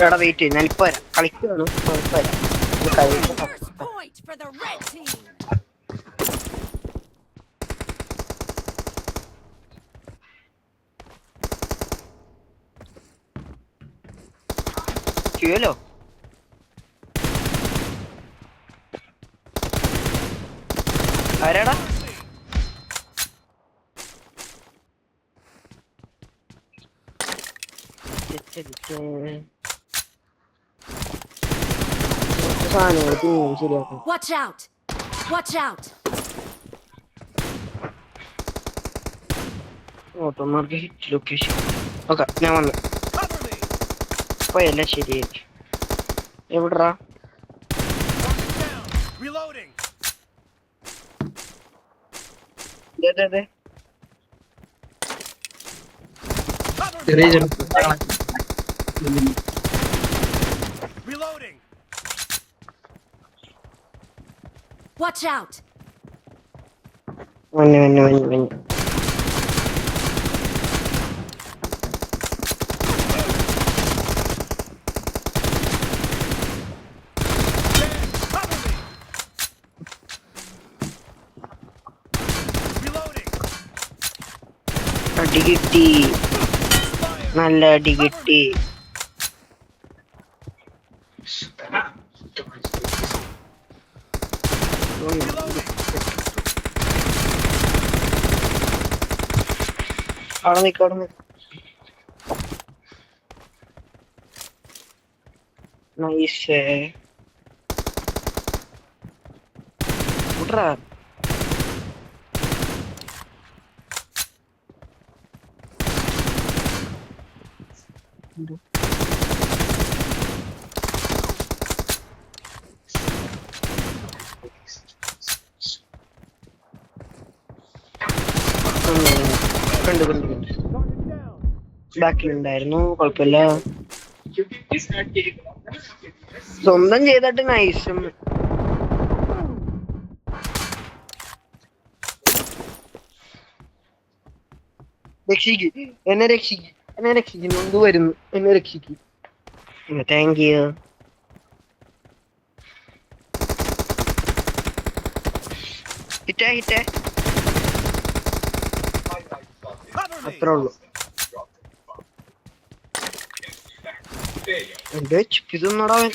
എടാ വെയിറ്റ് ചെയ്യും, ഞാനിപ്പോ വരാം. കളിക്കുവാണ്, ഇപ്പൊ വരാം. ഇത് കഴിഞ്ഞിട്ട് First point for the red team. ചെയ്യല്ലോ. ആരാടാ? സാധനങ്ങൾ ശരിയാക്കും. Watch out! Watch out! ഓട്ടോമാർക്ക് ഹിറ്റ് ലൊക്കേഷൻ. ഓക്കെ, ഞാൻ വന്നു. ഇപ്പൊ എല്ലാം ശരിയായി. എവിടാ? അതെ Watch out! മഞ്ഞ്. അടി കിട്ടി, നല്ല അടി കിട്ടി. അവിടെ നിക്ക്. നൈസ്. വിട്രാ. കണ്ടു ബാക്കിലുണ്ടായിരുന്നു, കുഴപ്പമില്ല. സ്വന്തം ചെയ്തിട്ട് നൈസും. എന്നെ രക്ഷിക്കുന്നു. എന്ത് വരുന്നു? എന്നെ രക്ഷിക്ക്. Thank you. ഹിറ്റേ അത്രേ ഉള്ളു. എന്റെ ചിപ്പിതൊന്നടാവൻ.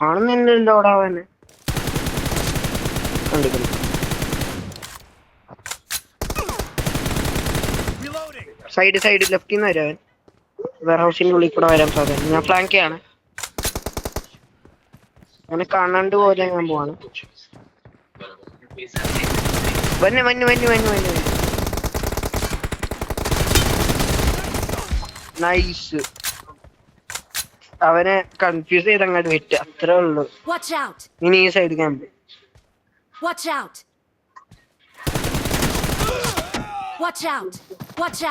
കാണുന്നില്ലല്ലോ അവിടെ അവന്. കണ്ടിക്കുന്നു. സൈഡ് ലെഫ്റ്റിൽ നിന്ന് വരാൻ. വെയർ ഹൗസിന്റെ ഉള്ളിൽ കൂടെ വരാൻ സാധ്യത. ഞാൻ ഫ്ലാങ്ക് ആണ്. അങ്ങനെ കാണാണ്ട് പോലെ ഞാൻ പോവാണ്. വന്നു. നൈസ്. അവനെ കൺഫ്യൂസ് ചെയ്ത് അങ്ങോട്ട് വിറ്റ്, അത്രേ ഉള്ളു. ഇനി ഈ side camp. Watch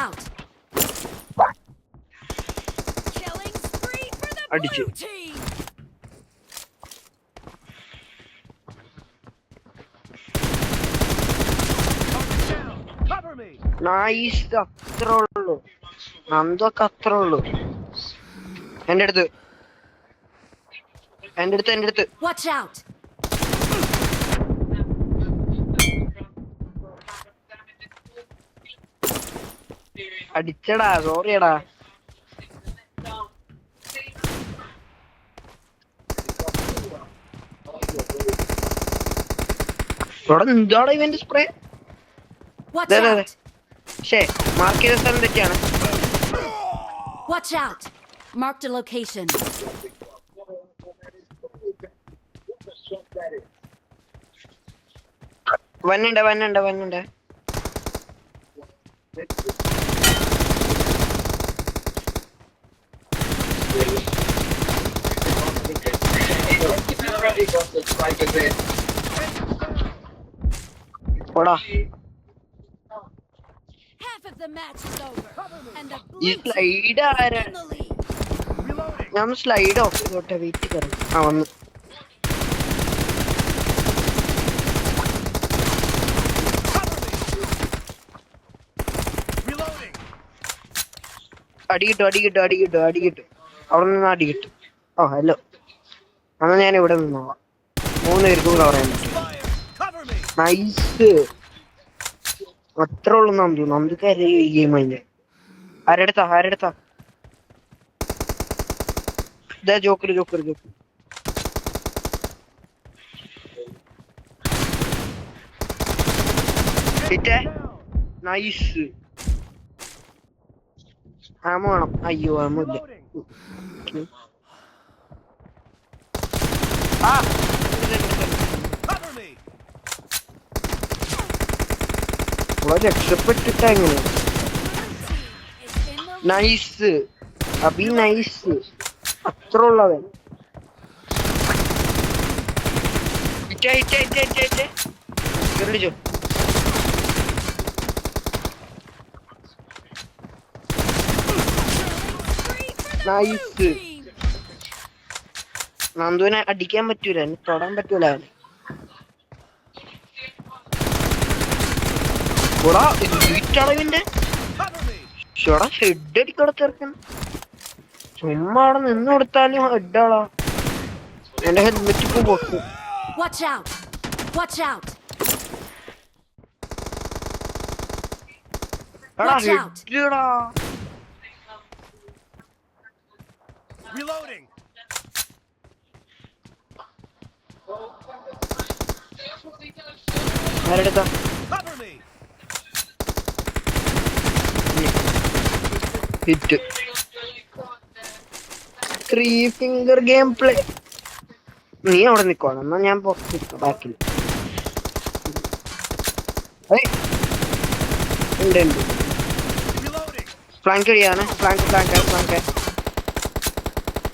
out! Killing spree for the അടിച്ചു. blue team. നൈസ്. അത്രേ ഉള്ളു. നന്ദൊക്കെ അത്രേ ഉള്ളു. എന്റെ അടുത്ത്. Watch out! അടിച്ചടാ, സോറിയടാ. ഇവിടെ എന്താടാ ഇവന്റെ സ്പ്രേ? ശേ, മാർക്ക് ചെയ്ത സ്ഥലം തെറ്റിയാണ്. Watch out! Marked a location. വന്നുണ്ട്. പോടാ. Half of the match is over, and the ഈ blue സ്ലൈഡ് team ആരാ? is in the lead. ഞാൻ സ്ലൈഡ് ഓഫ് ചെയ്തോട്ടെ. വെയിറ്റ് കയറും. വന്നു. അടി കിട്ടും അവിടെ നിന്ന് അടി കിട്ടും. ഓ ഹലോ, എന്നാ ഞാൻ ഇവിടെ നിന്നോളാം. 3 പേർക്കും കവർ ചെയ്യാൻ പറ്റും. നൈസ്. അത്ര ഉള്ളു നന്ദു. നന്ദുക്കാരെ ഈ ഗെയിം അതിന്റെ ആരെടുത്താ ഇതാ ജോക്കർ ഹിറ്റേ. നൈസ്. ആമോ വേണം. അയ്യോ ആമോ ഇല്ല. ആ രക്ഷപ്പെട്ടിട്ടാ എങ്ങനെ. Nice Abi, nice. അത്ര ഉള്ളവൻ. ിച്ചോ. നൈസ്. നന്ദുവിനെ അടിക്കാൻ പറ്റൂല, എന്നെ തൊടാൻ പറ്റൂല. ളവിന്റെ ഹെഡ് അടിക്കട ചേർക്കാൻ. ചുമ്മാ അവിടെ നിന്ന് കൊടുത്താലും ഹെഡാളാ. എന്റെ ഹെൽമെറ്റ് ഇപ്പൊ പൊക്കും. എടാ ഹെഡാ. ആരെടുത്താ? ഹിറ്റ്. 3 finger game play. നീ അവിടെ നിക്കോണം, എന്നാ ഞാൻ പുറത്ത് നിൽക്കാം ബാക്കിൽ. ഉണ്ട്. ഫ്ലാങ്ക് വഴിയാണ്.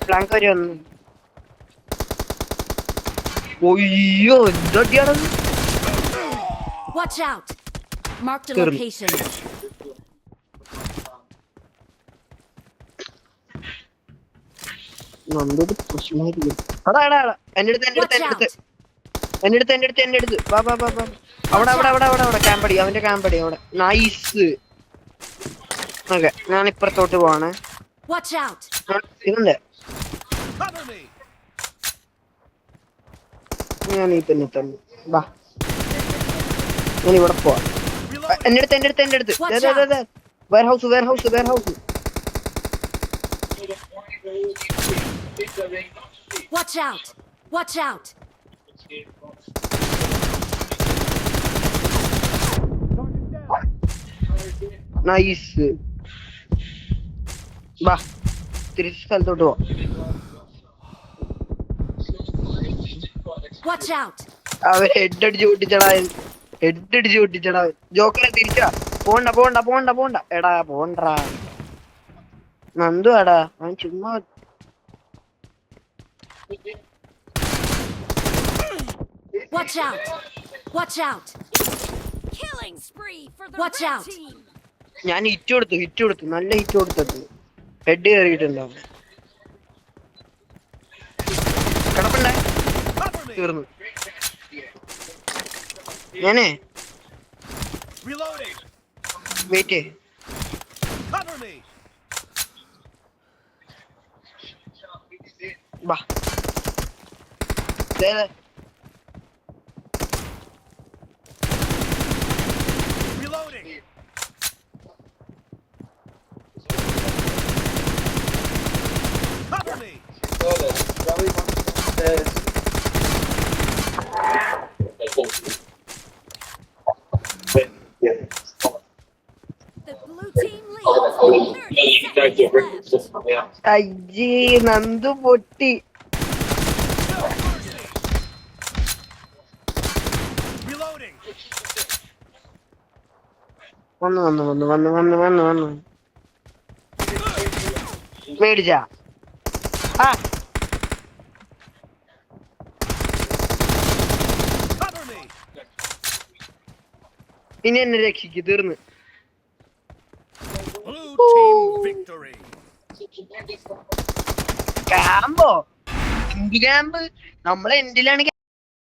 ഫ്ലാങ്ക് വഴി വന്നു. ഒയ്യോ എന്തടിയാണത്. എന്റെ അടുത്ത് വാ. അവിടെ ക്യാമ്പടി, അവന്റെ ക്യാമ്പടി അവിടെ. നൈസ്. ഓക്കെ, ഞാൻ ഇപ്പുറത്തോട്ട് പോവാണ്. ഇതിന്റെ ഞാൻ ഈ തന്നെ വാ. ഞാൻ ഇവിടെ പോവാ. എന്റെ അടുത്ത് warehouse. Watch out. Nice. വാ, തിരിച്ച് സ്ഥലത്തോട്ട് പോ. അവൻ ഹെഡ് അടിച്ച് പൊട്ടിച്ചടാ. ജോക്കറെ തിരിച്ചാ. പോണ്ട. എടാ പോണ്ടാ. നന്ദു ആടാ, അവൻ ചുമ്മാ. Watch out. Killing spree for the red team. ഞാൻ ഹിറ്റ് കൊടുത്തു. നല്ല ഹിറ്റ് കൊടുത്തു. ഹെഡ് കയറിയിട്ടുണ്ടാവും. കിടപ്പുണ്ടേ. തീർന്നു. ഞാനേ വെയിറ്റ്. വാ. അയ്യേ നന്ദു പൊട്ടി. വന്നു മേടിച്ചാ. ഇനി എന്നെ രക്ഷിക്ക്. തീർന്ന്. ക്യാമ്പോ? എന്ത് ക്യാമ്പ്? നമ്മളെ എന്തിലാണ്